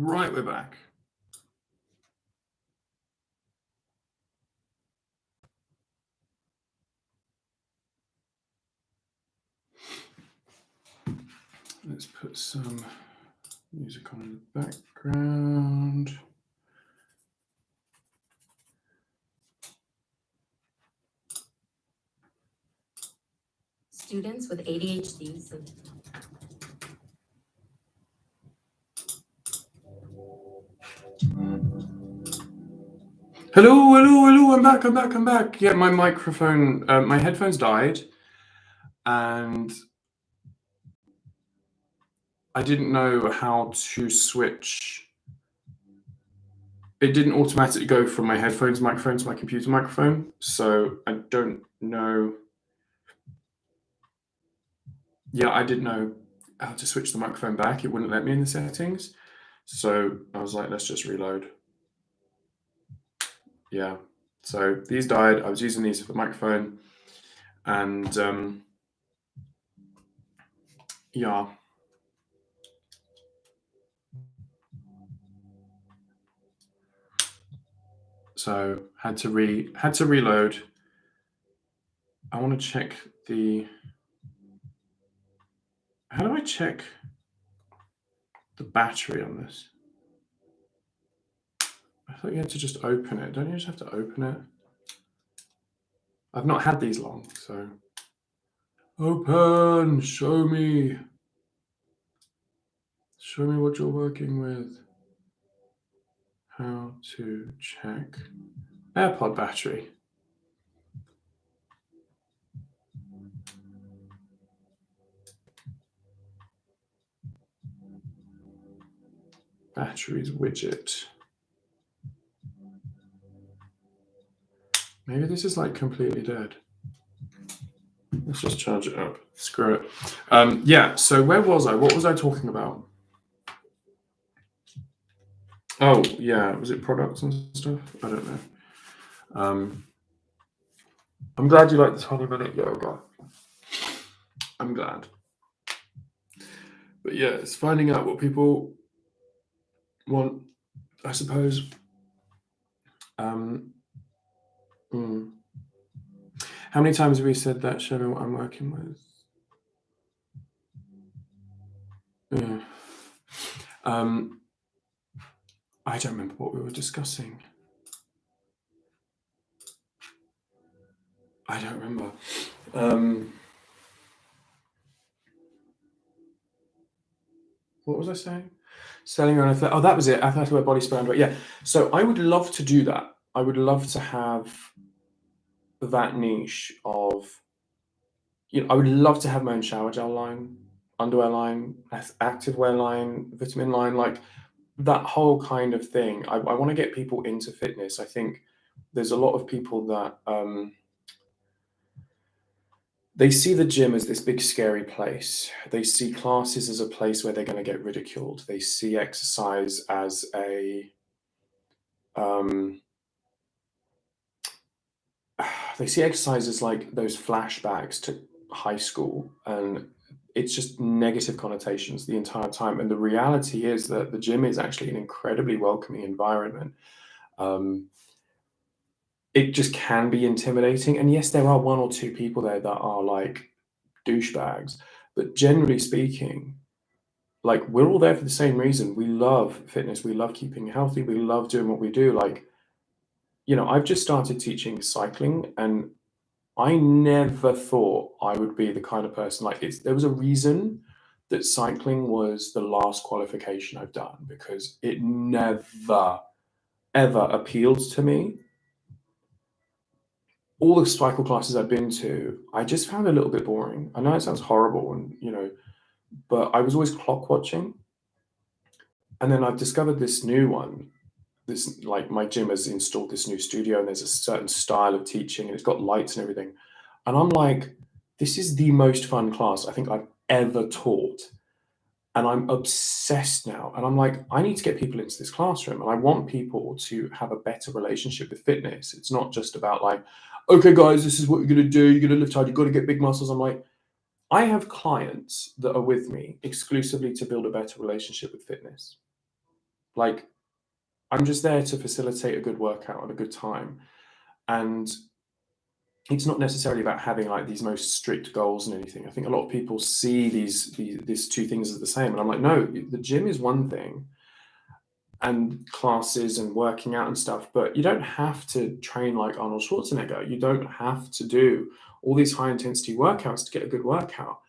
Right, we're back. Let's put some music on in the background. Students with ADHD. Hello, I'm back. Yeah, my microphone, my headphones died, and I didn't know how to switch. It didn't automatically go from my headphones microphone to my computer microphone, so I don't know. Yeah, I didn't know how to switch the microphone back. It wouldn't let me in the settings, so I was like, let's just reload. Yeah, so these died. I was using these for the microphone, and yeah. So had to reload. I want to check the. How do I check the battery on this? I thought you had to just open it. Don't you just have to open it? I've not had these long, so. Open, show me. Show me what you're working with. How to check AirPod battery. Batteries widget. Maybe this is like completely dead. Let's just charge it up. Screw it. Yeah, so where was I? What was I talking about? Oh, yeah. Was it products and stuff? I don't know. I'm glad you like the 20-minute yoga. I'm glad. But yeah, it's finding out what people want, I suppose. How many times have we said that? Show me what I'm working with. Yeah. I don't remember what we were discussing. I don't remember. What was I saying? Selling your own athletic. Oh, that was it. Athletic wear body spray underwear. Yeah. So I would love to do that. I would love to have that niche of, I would love to have my own shower gel line, underwear line, activewear line, vitamin line, like that whole kind of thing. I want to get people into fitness. I think there's a lot of people that they see the gym as this big scary place. They see classes as a place where they're going to get ridiculed. They see exercise as they see exercise as like those flashbacks to high school, and it's just negative connotations the entire time. And the reality is that the gym is actually an incredibly welcoming environment. It just can be intimidating. And yes, there are one or two people there that are like douchebags, but generally speaking, like we're all there for the same reason. We love fitness. We love keeping healthy. We love doing what we do. Like, I've just started teaching cycling, and I never thought I would be the kind of person like there was a reason that cycling was the last qualification I've done, because it never, ever appealed to me. All the cycle classes I've been to, I just found a little bit boring. I know it sounds horrible, and but I was always clock watching. And then I've discovered this new one. This, like, my gym has installed this new studio, and there's a certain style of teaching, and it's got lights and everything. And I'm like, this is the most fun class I think I've ever taught. And I'm obsessed now. And I'm like, I need to get people into this classroom, and I want people to have a better relationship with fitness. It's not just about like, okay, guys, this is what you're going to do. You're going to lift hard. You've got to get big muscles. I'm like, I have clients that are with me exclusively to build a better relationship with fitness. Like, I'm just there to facilitate a good workout and a good time. And it's not necessarily about having like these most strict goals and anything. I think a lot of people see these two things as the same. And I'm like, no, the gym is one thing and classes and working out and stuff, but you don't have to train like Arnold Schwarzenegger. You don't have to do all these high intensity workouts to get a good workout.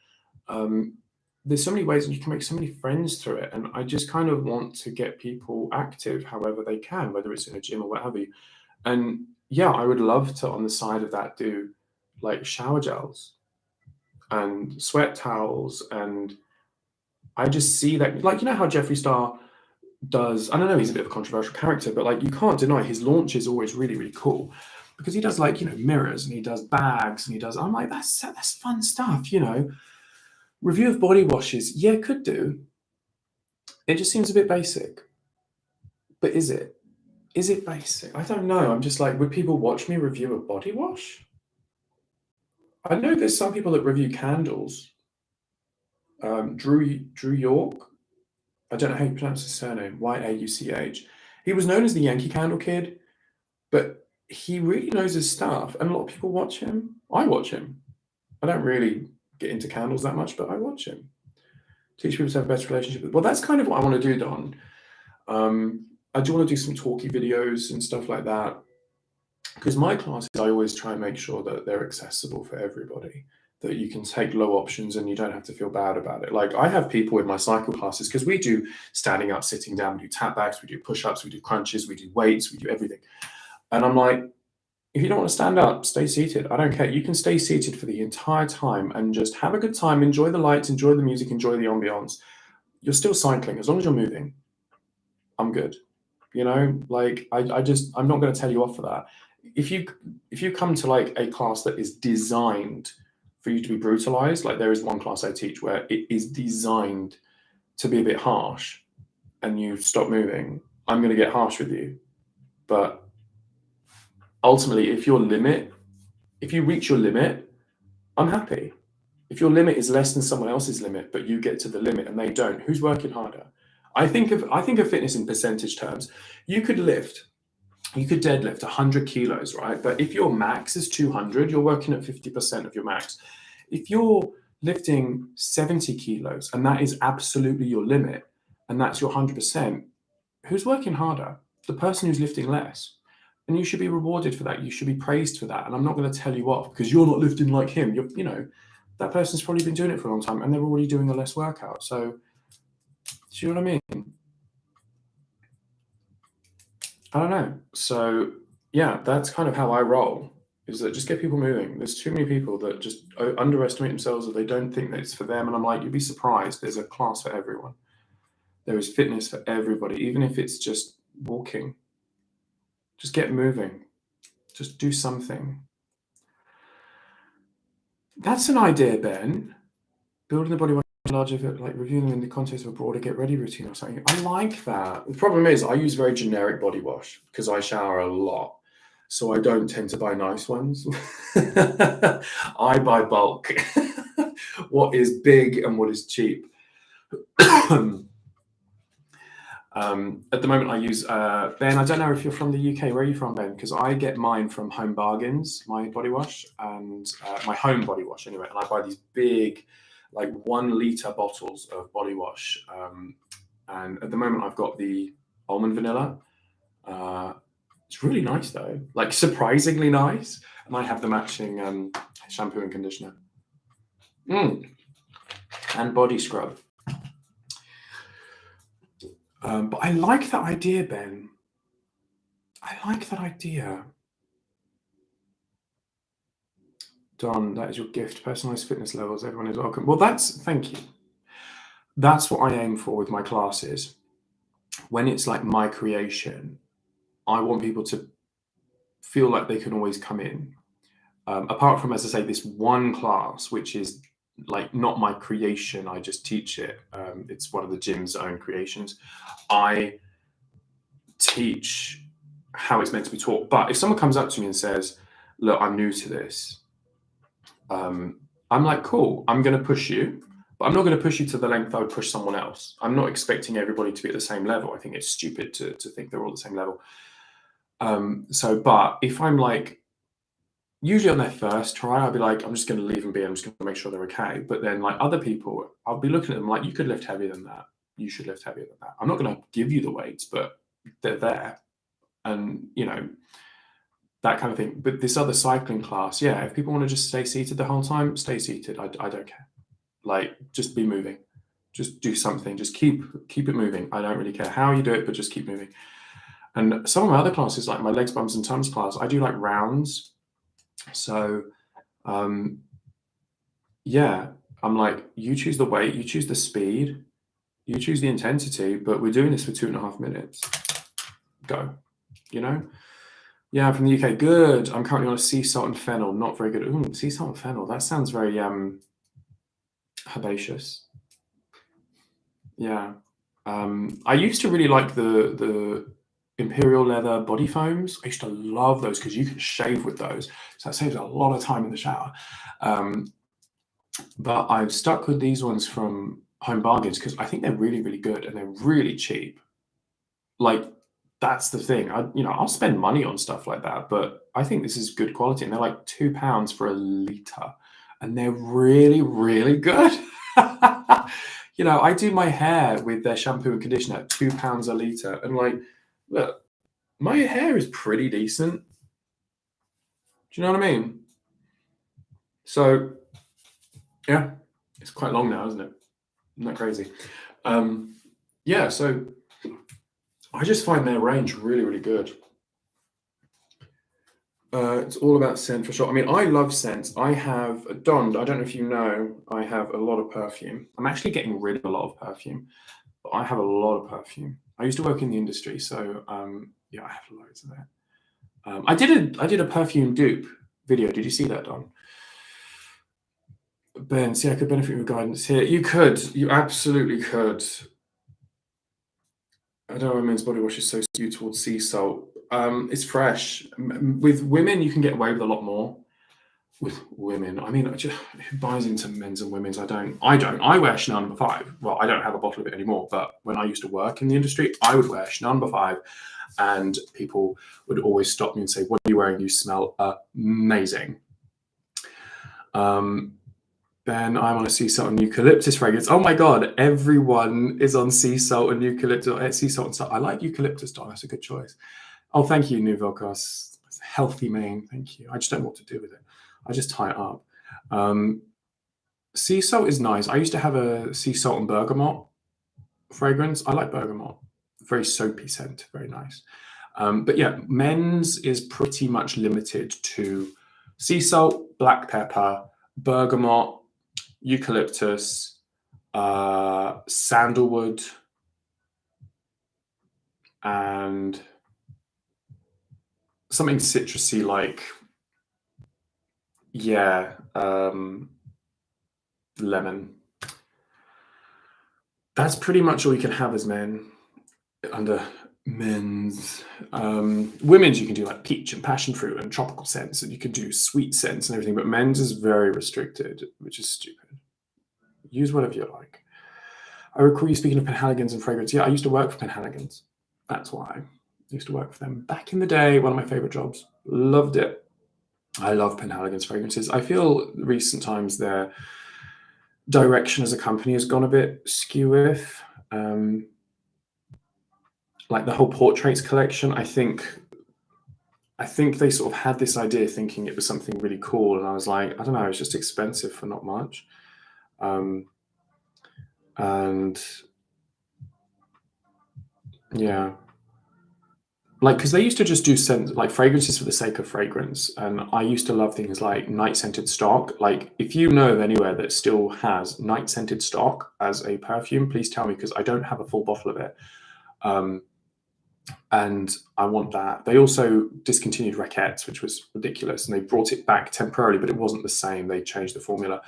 Um, there's so many ways and you can make so many friends through it. And I just kind of want to get people active however they can, whether it's in a gym or what have you. And yeah, I would love to on the side of that do like shower gels and sweat towels. And I just see that, like, you know how Jeffree Star does, I don't know, he's a bit of a controversial character, but like you can't deny his launch is always really, really cool because he does like, mirrors and he does bags and he does, I'm like, that's fun stuff, Review of body washes, yeah, could do. It just seems a bit basic. But is it? Is it basic? I don't know. I'm just like, would people watch me review a body wash? I know there's some people that review candles. Drew York. I don't know how you pronounce his surname. Yauch. He was known as the Yankee Candle Kid, but he really knows his stuff, and a lot of people watch him. I watch him. I don't really get into candles that much, but I watch him. Teach people to have a better relationship with. Well, that's kind of what I want to do, Don. I do want to do some talky videos and stuff like that. Because my classes, I always try and make sure that they're accessible for everybody, that you can take low options and you don't have to feel bad about it. Like I have people in my cycle classes, because we do standing up, sitting down, we do tap backs, we do push-ups, we do crunches, we do weights, we do everything. And I'm like, if you don't want to stand up, stay seated. I don't care. You can stay seated for the entire time and just have a good time, enjoy the lights, enjoy the music, enjoy the ambiance. You're still cycling. As long as you're moving, I'm good. Like I'm not going to tell you off for that. If you come to like a class that is designed for you to be brutalized, like there is one class I teach where it is designed to be a bit harsh and you stop moving, I'm going to get harsh with you. But ultimately, if you reach your limit, I'm happy. If your limit is less than someone else's limit, but you get to the limit and they don't, who's working harder? I think of fitness in percentage terms. You could deadlift 100 kilos, right? But if your max is 200, you're working at 50% of your max. If you're lifting 70 kilos and that is absolutely your limit and that's your 100%, who's working harder? The person who's lifting less. And you should be rewarded for that. You should be praised for that. And I'm not going to tell you off because you're not lifting like him. That person's probably been doing it for a long time and they're already doing a less workout. So, do you know what I mean? I don't know. So, yeah, that's kind of how I roll, is that just get people moving. There's too many people that just underestimate themselves or they don't think that it's for them. And I'm like, you'd be surprised. There's a class for everyone. There is fitness for everybody, even if it's just walking. Just get moving. Just do something. That's an idea, Ben. Building the body larger, like reviewing them in the context of a broader get ready routine or something. I like that. The problem is I use very generic body wash because I shower a lot. So I don't tend to buy nice ones. I buy bulk. What is big and what is cheap. At the moment I use, Ben, I don't know if you're from the UK. Where are you from, Ben? Because I get mine from Home Bargains, my body wash, and my home body wash anyway. And I buy these big, like 1 litre bottles of body wash. And at the moment I've got the almond vanilla. It's really nice though, like surprisingly nice. And I have the matching shampoo and conditioner. And body scrub. But I like that idea, Ben. I like that idea. Don, that is your gift. Personalized fitness levels. Everyone is welcome. Well, thank you. That's what I aim for with my classes. When it's like my creation, I want people to feel like they can always come in. Apart from, as I say, this one class, which is like not my creation, I just teach it. It's one of the gym's own creations. I teach how it's meant to be taught. But if someone comes up to me and says, look, I'm new to this, I'm like, cool, I'm going to push you. But I'm not going to push you to the length I would push someone else. I'm not expecting everybody to be at the same level. I think it's stupid to think they're all at the same level. But if I'm like, usually on their first try, I'll be like, I'm just going to leave them be. I'm just going to make sure they're okay. But then like other people, I'll be looking at them like, you could lift heavier than that. You should lift heavier than that. I'm not going to give you the weights, but they're there. And, you know, that kind of thing. But this other cycling class, yeah, if people want to just stay seated the whole time, stay seated. I don't care. Like, just be moving. Just do something. Just keep it moving. I don't really care how you do it, but just keep moving. And some of my other classes, like my legs, bums, and tums class, I do like rounds. So, yeah, I'm like, you choose the weight, you choose the speed, you choose the intensity, but we're doing this for 2.5 minutes. Go, you know? Yeah, I'm from the UK. Good. I'm currently on a sea salt and fennel. Not very good. Ooh, sea salt and fennel. That sounds very herbaceous. Yeah. I used to really like the Imperial leather body foams. I used to love those because you can shave with those. So that saves a lot of time in the shower. But I've stuck with these ones from Home Bargains because I think they're really, really good and they're really cheap. Like, that's the thing. I'll spend money on stuff like that, but I think this is good quality. And they're like £2 for a litre. And they're really, really good. I do my hair with their shampoo and conditioner at £2 a litre. And like, look, my hair is pretty decent. Do you know what I mean? So, yeah, it's quite long now, isn't it? Isn't that crazy? Yeah, so I just find their range really, really good. It's all about scent for sure. I mean, I love scents. I have donned, I don't know if you know, I have a lot of perfume. I'm actually getting rid of a lot of perfume, but I have a lot of perfume. I used to work in the industry, so yeah, I have loads of that. I did a perfume dupe video. Did you see that, Don? Ben, see, I could benefit from guidance here. You absolutely could. I don't know why men's body wash is so skewed towards sea salt. It's fresh. With women, you can get away with a lot more. With women, I mean, who buys into men's and women's? I don't. I wear Chanel No. 5. Well, I don't have a bottle of it anymore. But when I used to work in the industry, I would wear Chanel No. 5, and people would always stop me and say, "What are you wearing? You smell amazing." Then I'm on a sea salt and eucalyptus fragrance. Oh my god, everyone is on sea salt and eucalyptus. Sea salt and salt. I like eucalyptus, Don. That's a good choice. Oh, thank you, Nouveau Cos. Healthy mane. Thank you. I just don't know what to do with it. I just tie it up. Sea salt is nice. I used to have a sea salt and bergamot fragrance. I like bergamot. Very soapy scent. Very nice. But yeah, men's is pretty much limited to sea salt, black pepper, bergamot, eucalyptus, sandalwood, and something citrusy like, yeah, lemon. That's pretty much all you can have as men under men's. Women's, you can do like peach and passion fruit and tropical scents, and you can do sweet scents and everything, but men's is very restricted, which is stupid. Use whatever you like. I recall you speaking of Penhaligons and fragrance. Yeah, I used to work for Penhaligons. That's why. I used to work for them back in the day. One of my favorite jobs. Loved it. I love Penhaligons fragrances. I feel recent times their direction as a company has gone a bit skew. Like the whole portraits collection, I think they sort of had this idea thinking it was something really cool, and I was like, I don't know, it's just expensive for not much. And yeah, like, because they used to just do scent, like fragrances for the sake of fragrance, and I used to love things like night scented stock. Like, if you know of anywhere that still has night scented stock as a perfume, please tell me, because I don't have a full bottle of it. And I want that. They also discontinued Raquettes, which was ridiculous, and they brought it back temporarily, but it wasn't the same. They changed the formula,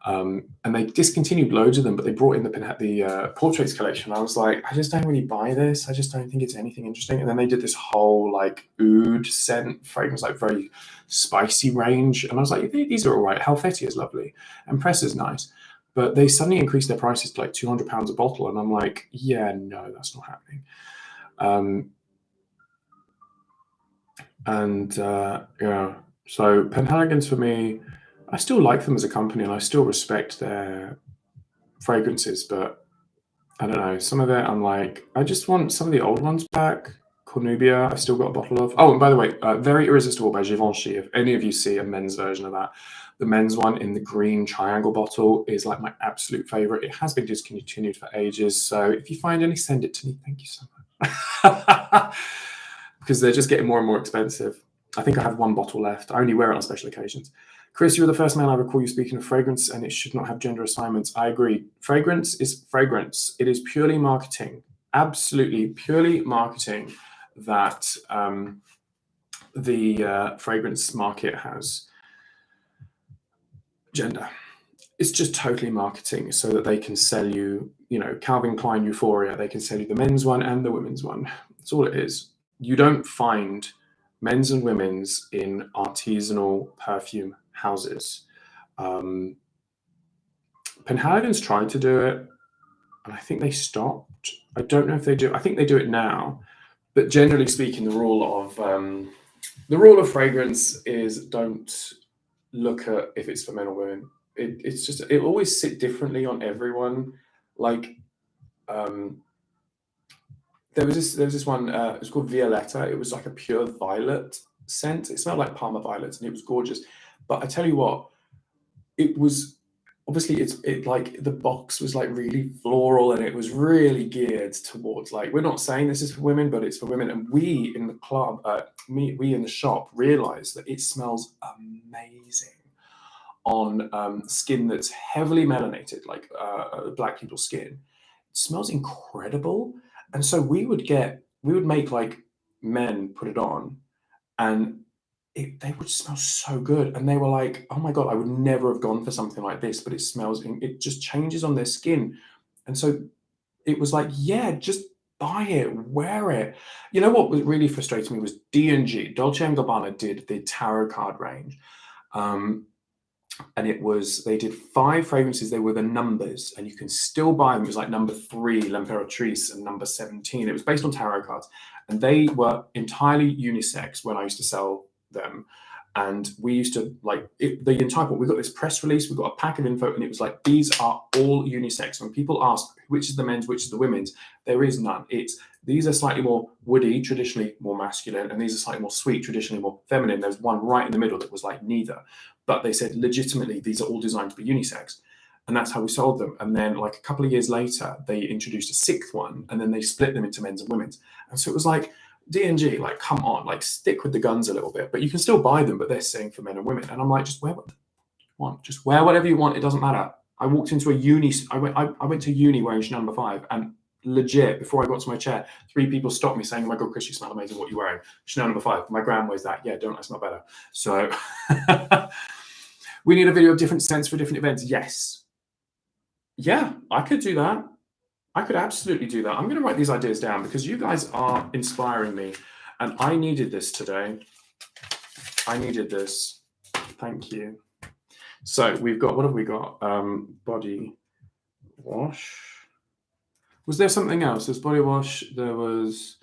and they discontinued loads of them, but they brought in the portraits collection. I was like, I just don't really buy this. I just don't think it's anything interesting. And then they did this whole like oud scent fragrance, like very spicy range, and I was like, these are all right. Helvetia is lovely, and Press is nice, But they suddenly increased their prices to like £200 a bottle, and I'm like, yeah, no, that's not happening. Yeah, so Penhaligon's for me, I still like them as a company, and I still respect their fragrances, but I don't know, some of it I'm like, I just want some of the old ones back. Cornubia, I've still got a bottle of. Oh, and by the way, Very Irresistible by Givenchy. If any of you see a men's version of that, the men's one in the green triangle bottle is like my absolute favorite. It has been discontinued for ages, so if you find any, send it to me. Thank you so much. Because they're just getting more and more expensive. I think I have one bottle left. I only wear it on special occasions. Chris, you're the first man I recall you speaking of fragrance, and it should not have gender assignments. I agree. Fragrance is fragrance. It is purely marketing. Absolutely purely marketing that the fragrance market has gender. It's just totally marketing so that they can sell you, Calvin Klein Euphoria. They can sell you the men's one and the women's one. That's all it is. You don't find men's and women's in artisanal perfume houses. Penhaligon's tried to do it, and I think they stopped. I don't know if they do. I think they do it now, but generally speaking, the rule of fragrance is don't look at if it's for men or women. It's just it always sit differently on everyone. Like there was this one. It was called Violetta. It was like a pure violet scent. It smelled like Parma violets, and it was gorgeous. But I tell you what, it was obviously it like the box was like really floral, and it was really geared towards like, we're not saying this is for women, but it's for women. And we in the club, we in the shop realized that it smells amazing on skin that's heavily melanated, like black people's skin. It smells incredible. And so we would make like men put it on, and they would smell so good. And they were like, oh my God, I would never have gone for something like this, but it just changes on their skin. And so it was like, yeah, just buy it, wear it. You know what was really frustrating me was D&G, Dolce & Gabbana did the tarot card range. And they did 5 fragrances. They were the numbers, and you can still buy them. It was like number 3, L'Imperatrice, and number 17. It was based on tarot cards, and they were entirely unisex when I used to sell them. And we used to the entire point. We got this press release, we got a pack of info, and it was like, these are all unisex. When people ask which is the men's, which is the women's, there is none. These are slightly more woody, traditionally more masculine, and these are slightly more sweet, traditionally more feminine. There's one right in the middle that was like neither. But they said legitimately, these are all designed to be unisex. And that's how we sold them. And then like a couple of years later, they introduced a 6th one, and then they split them into men's and women's. And so it was like, D&G, like, come on, like, stick with the guns a little bit. But you can still buy them, but they're saying for men and women. And I'm like, just wear what you want. Just wear whatever you want. It doesn't matter. I walked into a uni. I went to uni wearing Chanel number 5, and legit, before I got to my chair, 3 people stopped me saying, oh my God, Chris, you smell amazing. What are you wearing? Chanel number 5. My gram wears that. Yeah, don't I smell better? So we need a video of different scents for different events. Yes. Yeah, I could do that. I could absolutely do that. I'm going to write these ideas down because you guys are inspiring me, and I needed this today. I needed this. Thank you. So what have we got? Body wash. Was there something else? There's body wash. There was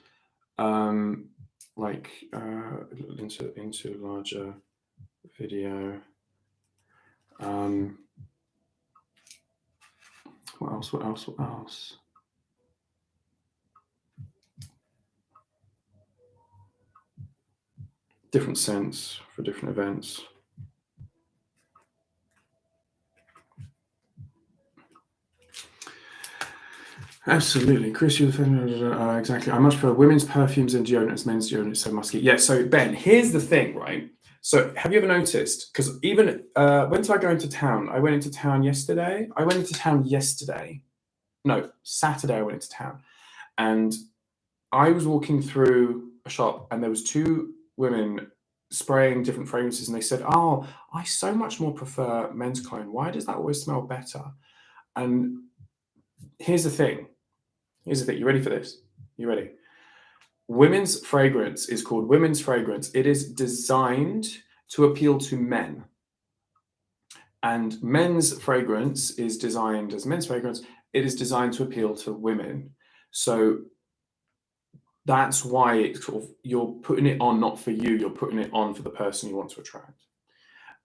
into larger video. What else? Different scents for different events. Absolutely. Chris, you're the exactly. I much prefer women's perfumes and deodorants, men's deodorants, so musky. Yeah, so Ben, here's the thing, right? So have you ever noticed, because even, when did I go into town? I went into town yesterday. No, Saturday I went into town. And I was walking through a shop, and there was 2 women spraying different fragrances, and they said, oh, I so much more prefer men's cologne. Why does that always smell better? And here's the thing. You ready for this? You ready? Women's fragrance is called women's fragrance. It is designed to appeal to men. And men's fragrance is designed as men's fragrance. It is designed to appeal to women. So that's why it's sort of, you're putting it on not for you, you're putting it on for the person you want to attract.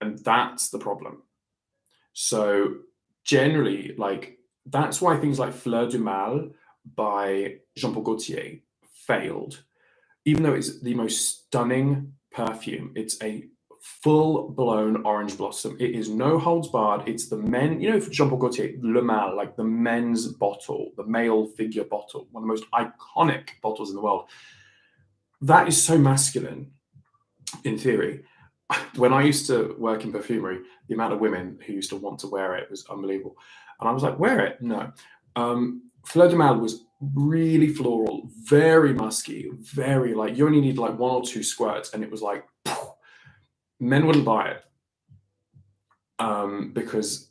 And that's the problem. So generally, like, that's why things like Fleur du Mal by Jean Paul Gaultier failed. Even though it's the most stunning perfume, it's a full-blown orange blossom. It is no holds barred. It's the men, you know, for Jean Paul Gaultier, Le Mal, like the men's bottle, the male figure bottle, one of the most iconic bottles in the world. That is so masculine in theory. When I used to work in perfumery, the amount of women who used to want to wear it was unbelievable. And I was like, wear it? No. Fleur de Mal was really floral, very musky, very like, you only need like 1 or 2 squirts, and it was like, men wouldn't buy it because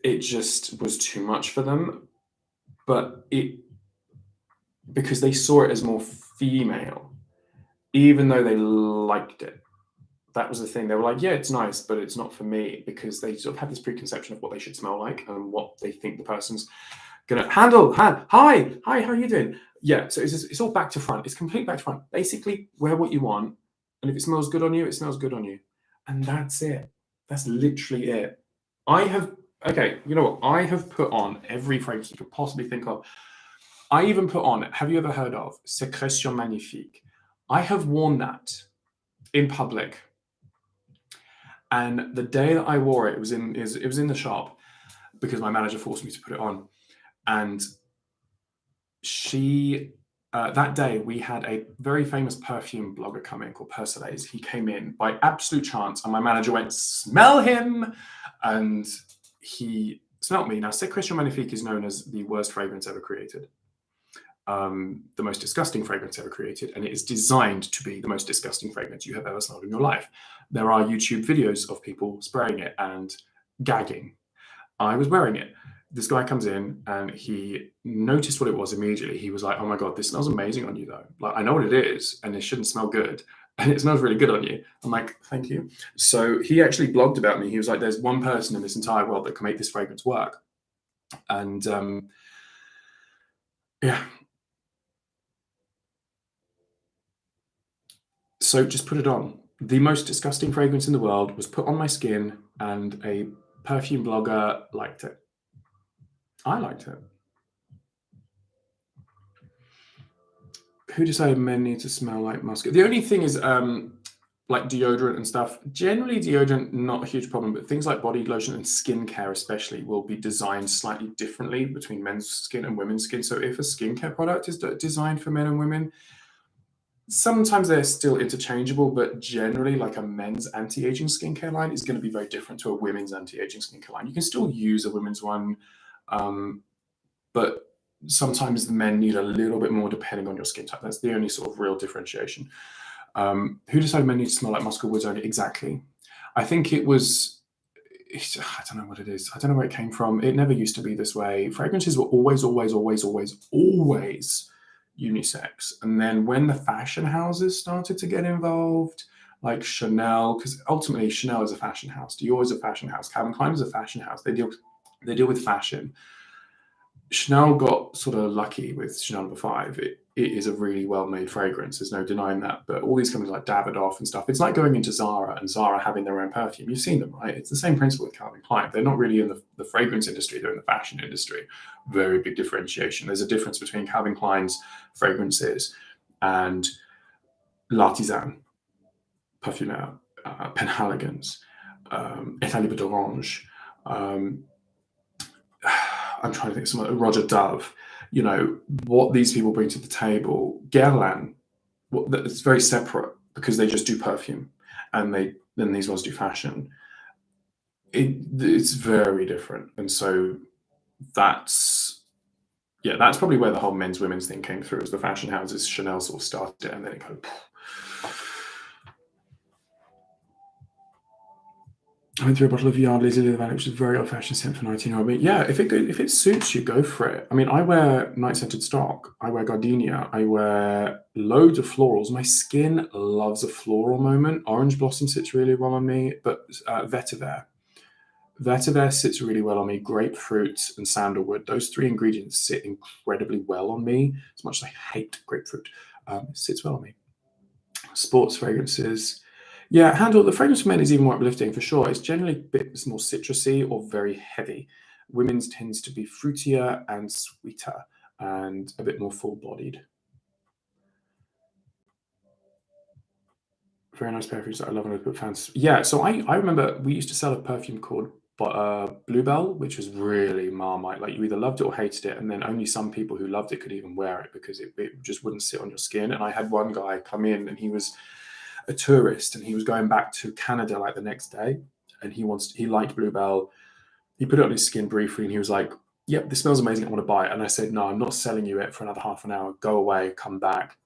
it just was too much for them. But because they saw it as more female, even though they liked it. That was the thing. They were like, yeah, it's nice, but it's not for me, because they sort of have this preconception of what they should smell like and what they think the person's gonna handle. Hi, how are you doing? Yeah, so it's all back to front. It's complete back to front. Basically, wear what you want, and if it smells good on you, it smells good on you, and that's it. That's literally it. Okay, you know what? I have put on every fragrance you could possibly think of. I even put on, have you ever heard of Sécrétion Magnifique? I have worn that in public. And the day that I wore it, it was in the shop because my manager forced me to put it on. And that day we had a very famous perfume blogger come in called Persolaise. He came in by absolute chance, and my manager went, smell him. And he smelled me. Now, Sécrétion Magnifique is known as the worst fragrance ever created. The most disgusting fragrance ever created, and it is designed to be the most disgusting fragrance you have ever smelled in your life. There are YouTube videos of people spraying it and gagging. I was wearing it. This guy comes in and he noticed what it was immediately. He was like, oh my God, this smells amazing on you though. Like, I know what it is, and it shouldn't smell good. And it smells really good on you. I'm like, thank you. So he actually blogged about me. He was like, there's one person in this entire world that can make this fragrance work. And yeah. So just put it on. The most disgusting fragrance in the world was put on my skin, and a perfume blogger liked it. I liked it. Who decided men need to smell like musk? The only thing is like deodorant and stuff. Generally deodorant, not a huge problem, but things like body lotion and skincare especially will be designed slightly differently between men's skin and women's skin. So if a skincare product is designed for men and women, sometimes they're still interchangeable, but generally, like a men's anti-aging skincare line is going to be very different to a women's anti-aging skincare line. You can still use a women's one, but sometimes the men need a little bit more depending on your skin type. That's the only sort of real differentiation. Who decided men need to smell like musk or woods only? Exactly. I think it was, I don't know what it is. I don't know where it came from. It never used to be this way. Fragrances were always unisex. And then when the fashion houses started to get involved, like Chanel, because ultimately Chanel is a fashion house. Dior is a fashion house. Calvin Klein is a fashion house. They deal with fashion. Chanel got sort of lucky with Chanel No. 5. It is a really well-made fragrance. There's no denying that. But all these companies like Davidoff and stuff, it's like going into Zara and Zara having their own perfume. You've seen them, right? It's the same principle with Calvin Klein. They're not really in the fragrance industry. They're in the fashion industry. Very big differentiation. There's a difference between Calvin Klein's fragrances and L'Artisan, Parfumeur, Penhaligon's, État Libre d'Orange, I'm trying to think of some Roger Dove, you know, what these people bring to the table. Guerlain, it's very separate because they just do perfume, and then these ones do fashion. It's very different. And so that's probably where the whole men's women's thing came through, as the fashion houses. Chanel sort of started it, and then it kind of, I went through a bottle of Yardley's Lily of the Valley, which is very old-fashioned scent for 19-year-old. But yeah, if it suits you, go for it. I mean, I wear night-scented stock. I wear gardenia. I wear loads of florals. My skin loves a floral moment. Orange blossom sits really well on me, but vetiver. Vetiver sits really well on me. Grapefruit and sandalwood, those three ingredients sit incredibly well on me. As much as I hate grapefruit, it sits well on me. Sports fragrances. Yeah, handle the fragrance for men is even more uplifting for sure. It's generally a bit more citrusy or very heavy. Women's tends to be fruitier and sweeter and a bit more full-bodied. Very nice perfumes that I love and I put fans. Yeah, so I remember we used to sell a perfume called Bluebell, which was really Marmite. Like you either loved it or hated it, and then only some people who loved it could even wear it because it just wouldn't sit on your skin. And I had one guy come in and he was a tourist and he was going back to Canada like the next day, and he liked Bluebell. He put it on his skin briefly and he was like, "Yep, this smells amazing. I want to buy it." And I said, "No, I'm not selling you it for another half an hour. Go away, come back,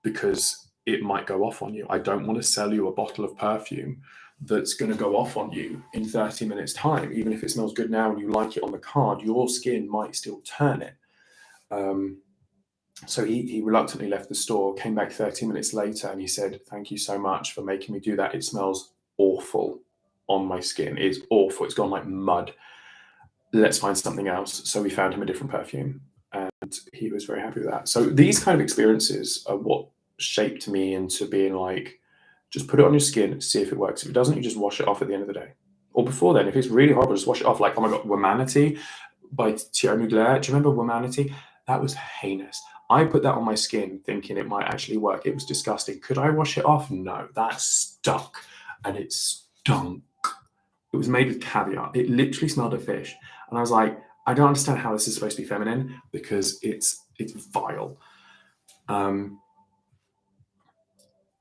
because it might go off on you. I don't want to sell you a bottle of perfume that's going to go off on you in 30 minutes time. Even if it smells good now and you like it on the card, your skin might still turn it." So he reluctantly left the store, came back 30 minutes later, and he said, "Thank you so much for making me do that. It smells awful on my skin. It's awful. It's gone like mud. Let's find something else." So we found him a different perfume, and he was very happy with that. So these kind of experiences are what shaped me into being like, just put it on your skin, see if it works. If it doesn't, you just wash it off at the end of the day. Or before then, if it's really horrible, just wash it off. Like, oh my God, Womanity by Thierry Mugler. Do you remember Womanity? That was heinous. I put that on my skin thinking it might actually work. It was disgusting. Could I wash it off? No, that stuck and it stunk. It was made with caviar. It literally smelled of fish. And I was like, I don't understand how this is supposed to be feminine because it's vile.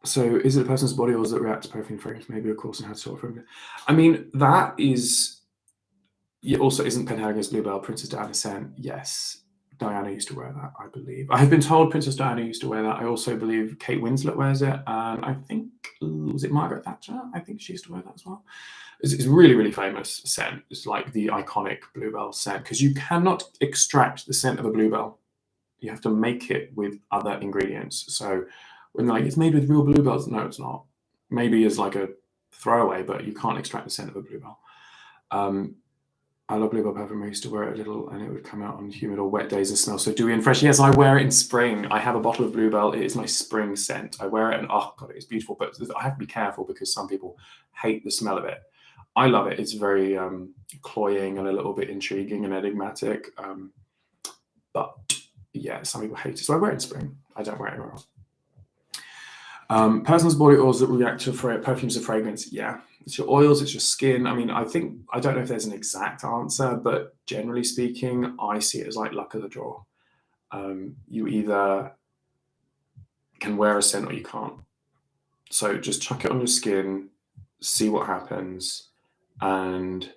So is it a person's body oils that react to perfume fragrance? Maybe, of course, and how to sort of fragrance. I mean, that is, yeah, also isn't Penhagen's Bluebell Princess Diana scent? Yes. Diana used to wear that, I believe. I have been told Princess Diana used to wear that. I also believe Kate Winslet wears it. And I think, was it Margaret Thatcher? I think she used to wear that as well. It's a really, really famous scent. It's like the iconic Bluebell scent because you cannot extract the scent of a Bluebell. You have to make it with other ingredients. So when like it's made with real bluebells, no, it's not. Maybe as like a throwaway, but you can't extract the scent of a bluebell. I love bluebell perfume. I used to wear it a little and it would come out on humid or wet days and smell so dewy and fresh. Yes, I wear it in spring. I have a bottle of bluebell. It is my spring scent. I wear it and oh God, it's beautiful. But I have to be careful because some people hate the smell of it. I love it. It's very cloying and a little bit intriguing and enigmatic. But yeah, some people hate it. So I wear it in spring. I don't wear it anywhere else. Person's body oils that react to perfumes of fragrance. Yeah, it's your oils, it's your skin. I mean, I don't know if there's an exact answer, but generally speaking, I see it as like luck of the draw. You either can wear a scent or you can't. So just chuck it on your skin, see what happens. And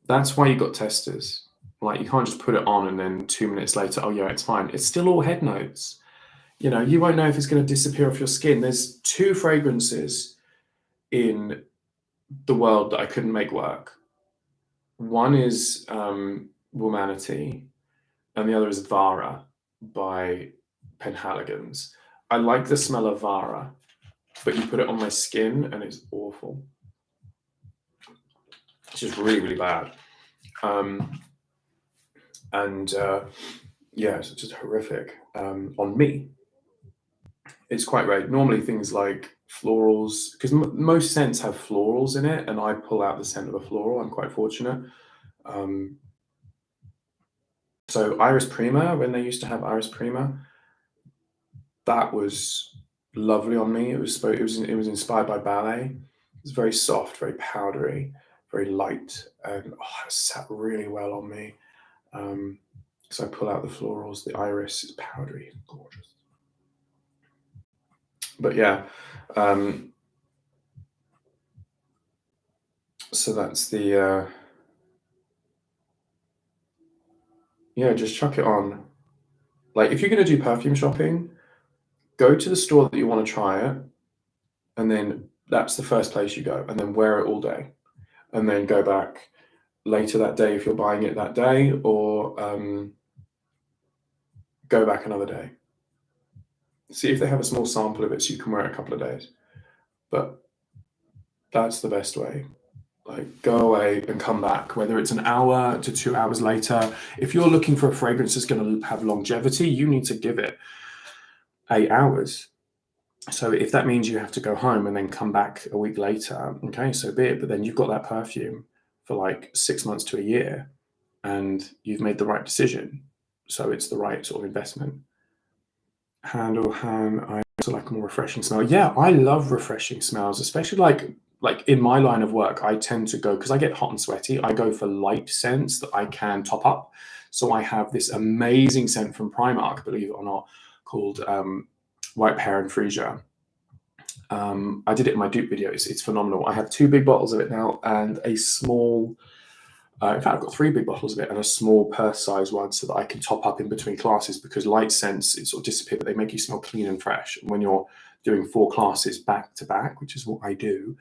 that's why you got testers. Like you can't just put it on and then 2 minutes later, oh yeah, it's fine. It's still all head notes. You know, you won't know if it's going to disappear off your skin. There's 2 fragrances in the world that I couldn't make work. One is Womanity, and the other is Vara by Penhaligon's. I like the smell of Vara, but you put it on my skin and it's awful. It's just really, really bad. Yeah, it's just horrific on me. It's quite rare. Normally things like florals, because most scents have florals in it, and I pull out the scent of a floral. I'm quite fortunate. So Iris Prima, when they used to have Iris Prima, that was lovely on me. It was inspired by ballet. It was very soft, very powdery, very light, and it sat really well on me. So I pull out the florals. The iris is powdery, gorgeous. But yeah, so that's the yeah, just chuck it on. Like if you're going to do perfume shopping, go to the store that you want to try it, and then that's the first place you go, and then wear it all day, and then go back later that day if you're buying it that day, or go back another day. See if they have a small sample of it so you can wear it a couple of days. But that's the best way. Like, go away and come back, whether it's an hour to 2 hours later. If you're looking for a fragrance that's going to have longevity, you need to give it 8 hours. So if that means you have to go home and then come back a week later, okay, so be it. But then you've got that perfume for like 6 months to a year, and you've made the right decision. So it's the right sort of investment. Hand or hand, I also like a more refreshing smell. Yeah, I love refreshing smells, especially like in my line of work. I tend to go, because I get hot and sweaty, I go for light scents that I can top up. So I have this amazing scent from Primark, believe it or not, called White Pear and Freesia. I did it in my dupe video. It's phenomenal. I have 2 big bottles of it now and a small. In fact, I've got 3 big bottles of it and a small purse-sized one, so that I can top up in between classes, because light scents, it sort of disappear, but they make you smell clean and fresh. And when you're doing 4 classes back to back, which is what I do,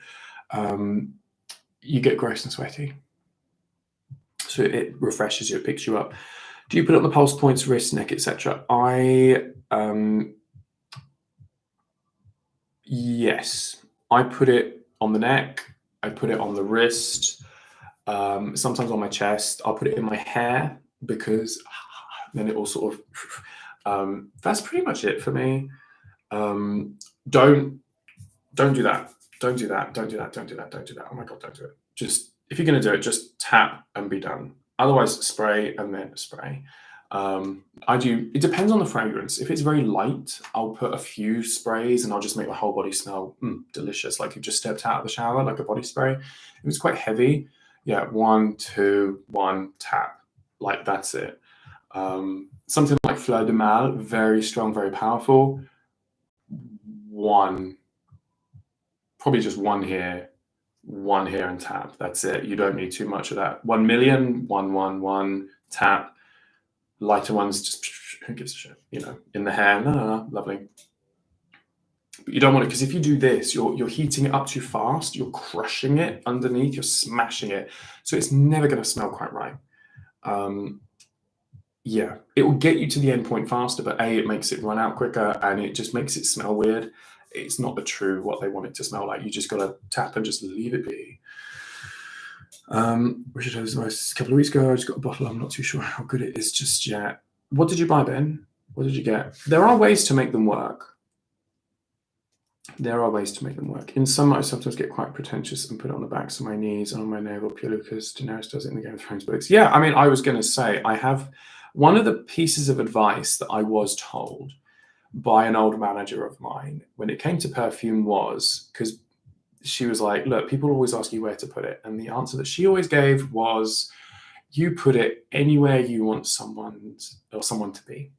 you get gross and sweaty. So it refreshes you, it picks you up. Do you put it on the pulse points, wrist, neck, etc.? Yes, I put it on the neck. I put it on the wrist. Sometimes on my chest. I'll put it in my hair, because then it will sort of. That's pretty much it for me. Don't do that. Don't do that. Don't do that. Don't do that. Don't do that. Oh my God, don't do it. Just, if you're going to do it, just tap and be done. Otherwise, spray and then spray. It depends on the fragrance. If it's very light, I'll put a few sprays and I'll just make the whole body smell delicious, like you've just stepped out of the shower, like a body spray. If it's quite heavy, yeah, 1, 2, 1, tap. Like, that's it. Something like Fleur de Mal, very strong, very powerful. 1, probably just 1 here, 1 here, and tap. That's it. You don't need too much of that. 1 million, 1, 1, 1, tap. Lighter ones, just who gives a shit, in the hair. No, lovely. But you don't want it, because if you do this, you're heating it up too fast. You're crushing it underneath. You're smashing it, so it's never going to smell quite right. Yeah, it will get you to the end point faster, but it makes it run out quicker, and it just makes it smell weird. It's not the true what they want it to smell like. You just got to tap and just leave it be. Richard has nice a couple of weeks ago. I just got a bottle. I'm not too sure how good it is just yet. What did you buy, Ben? What did you get? There are ways to make them work. There are ways to make them work. In summer, I sometimes get quite pretentious and put it on the backs of my knees and on my navel, purely because Daenerys does it in the Game of Thrones books. Yeah, I mean, I was going to say, I have one of the pieces of advice that I was told by an old manager of mine when it came to perfume was, because she was like, look, people always ask you where to put it. And the answer that she always gave was, you put it anywhere you want someone to be.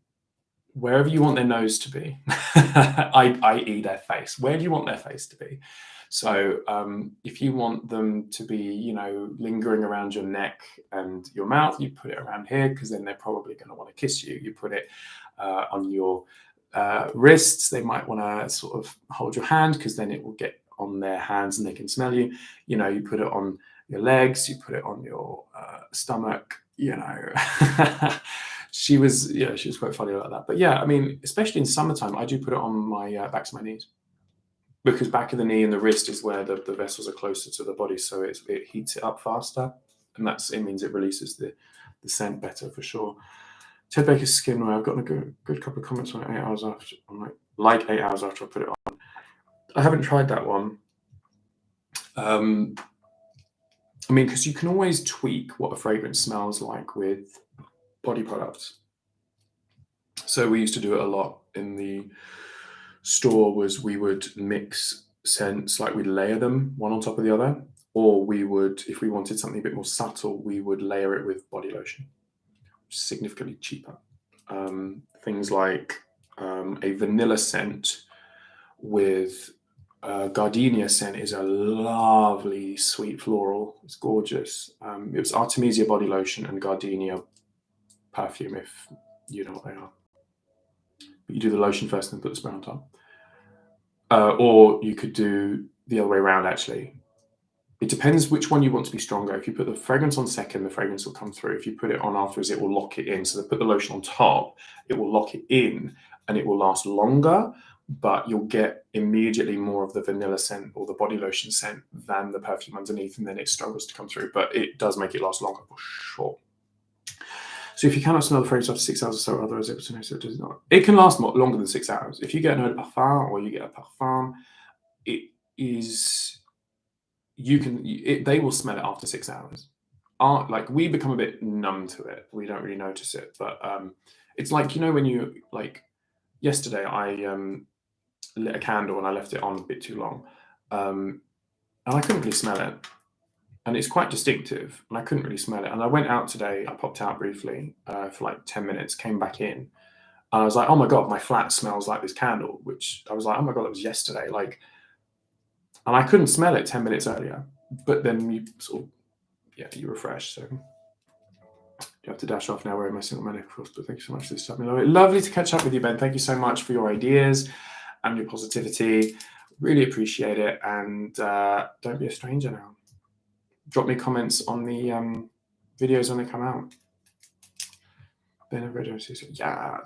Wherever you want their nose to be, i.e. their face. Where do you want their face to be? So if you want them to be, lingering around your neck and your mouth, you put it around here, because then they're probably going to want to kiss you. You put it on your wrists. They might want to sort of hold your hand, because then it will get on their hands and they can smell you. You put it on your legs, you put it on your stomach, she was quite funny about that. But yeah, I mean, especially in summertime, I do put it on my backs of my knees, because back of the knee and the wrist is where the vessels are closer to the body, so it heats it up faster, and it means it releases the scent better for sure. Ted Baker's skin wear, I've gotten a good couple of comments on it 8 hours after. I'm like 8 hours after I put it on. I haven't tried that one. I mean, because you can always tweak what a fragrance smells like with body products. So we used to do it a lot in the store, was we would mix scents, like we'd layer them one on top of the other, or we would, if we wanted something a bit more subtle, we would layer it with body lotion, significantly cheaper. Things like a vanilla scent with gardenia scent is a lovely sweet floral. It's gorgeous. It was Artemisia body lotion and gardenia perfume, if you know what they are. But you do the lotion first and put the spray on top. Or you could do the other way around, actually. It depends which one you want to be stronger. If you put the fragrance on second, the fragrance will come through. If you put it on afterwards, it will lock it in. So they put the lotion on top, it will lock it in, and it will last longer. but you'll get immediately more of the vanilla scent or the body lotion scent than the perfume underneath, and then it struggles to come through, but it does make it last longer for sure. So if you cannot smell the fragrance after 6 hours or so, otherwise able to know, so it does not. It can last longer than 6 hours. If you get an eau de parfum or you get a parfum, it is they will smell it after 6 hours. Like we become a bit numb to it. We don't really notice it, but it's like when you like yesterday I lit a candle and I left it on a bit too long, and I couldn't really smell it. And it's quite distinctive, and I couldn't really smell it. And I went out today. I popped out briefly for like 10 minutes, came back in, and I was like, "Oh my god, my flat smells like this candle." Which I was like, "Oh my god, that was yesterday." Like, and I couldn't smell it 10 minutes earlier. But then you sort of, you refresh. So you have to dash off now. Wearing my single man, of course. But thank you so much for this time. Lovely to catch up with you, Ben. Thank you so much for your ideas and your positivity. Really appreciate it. And don't be a stranger now. Drop me comments on the videos when they come out. Yeah.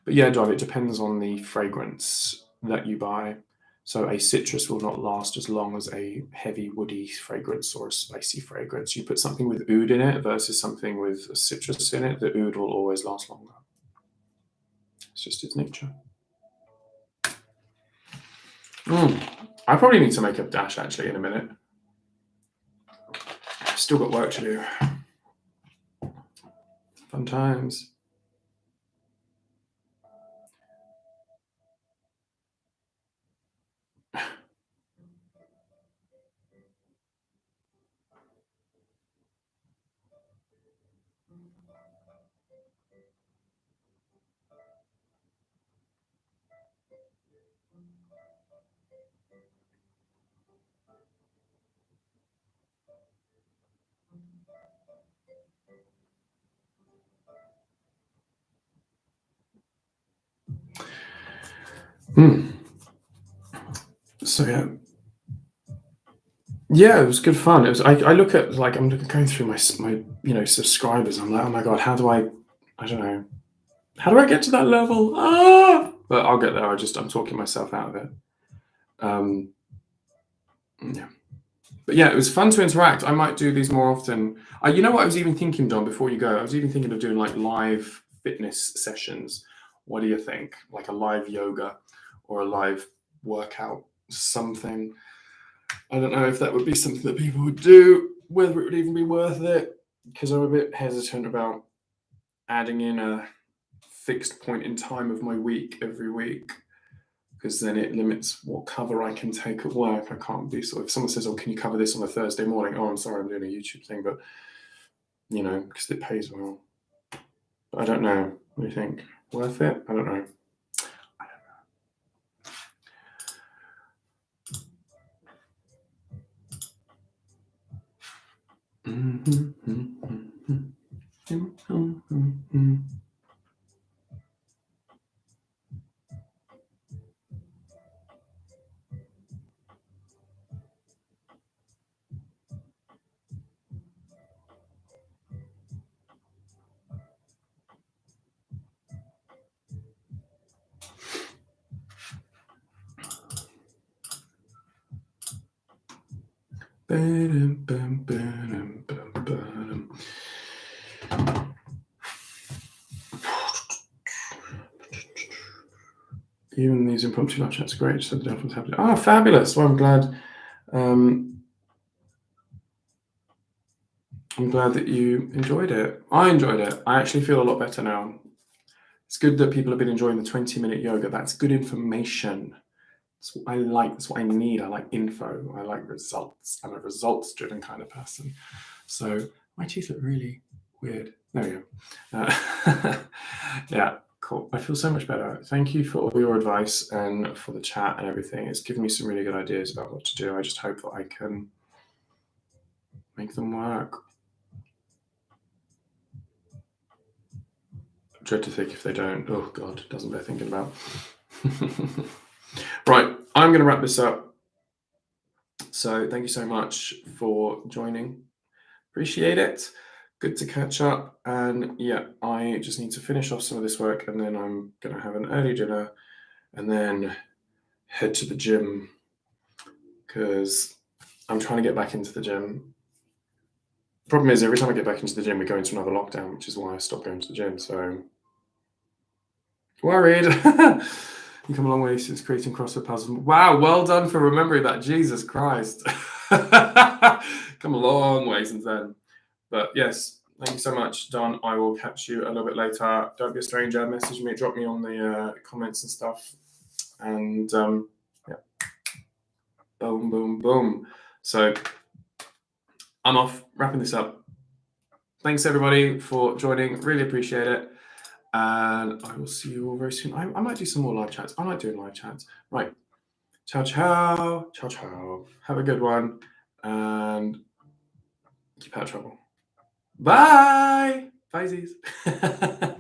But yeah, John, it depends on the fragrance that you buy. So a citrus will not last as long as a heavy woody fragrance or a spicy fragrance. You put something with oud in it versus something with a citrus in it, the oud will always last longer. It's just its nature. I probably need to make a dash actually in a minute. Still got work to do. Fun times. So yeah, it was good fun. It was. I look at like I'm going through my subscribers. I'm like, oh my god, how do I don't know, how do I get to that level? But I'll get there. I'm talking myself out of it. Yeah. But yeah, it was fun to interact. I might do these more often. You know what I was even thinking, Don, before you go? I was even thinking of doing like live fitness sessions. What do you think? Like a live yoga or a live workout, something. I don't know if that would be something that people would do, whether it would even be worth it, because I'm a bit hesitant about adding in a fixed point in time of my week every week, because then it limits what cover I can take at work. I can't be if someone says, "Oh, can you cover this on a Thursday morning?" Oh, I'm sorry, I'm doing a YouTube thing, but because it pays well. But I don't know. What do you think? Worth it? I don't know. Even these impromptu live chats are great. So the dolphins happy. Fabulous! Well, I'm glad. I'm glad that you enjoyed it. I enjoyed it. I actually feel a lot better now. It's good that people have been enjoying the 20-minute yoga. That's good information. That's what I like. That's what I need. I like info. I like results. I'm a results-driven kind of person. So my teeth look really weird. There we go. Yeah, cool. I feel so much better. Thank you for all your advice and for the chat and everything. It's given me some really good ideas about what to do. I just hope that I can make them work. I dread to think if they don't. Oh God, doesn't bear thinking about. Right, I'm going to wrap this up. So thank you so much for joining. Appreciate it. Good to catch up. And yeah, I just need to finish off some of this work, and then I'm going to have an early dinner and then head to the gym because I'm trying to get back into the gym. Problem is, every time I get back into the gym, we go into another lockdown, which is why I stopped going to the gym. So worried. You come a long way since creating crossword puzzles. Wow, well done for remembering that. Jesus Christ. Come a long way since then. But yes, thank you so much, Don. I will catch you a little bit later. Don't be a stranger. Message me, drop me on the comments and stuff. And yeah, boom, boom, boom. So I'm off, wrapping this up. Thanks everybody for joining. Really appreciate it. And I will see you all very soon. I might do some more live chats. I like doing live chats. Right. Ciao, ciao. Ciao, ciao. Have a good one. And keep out of trouble. Bye. Bye,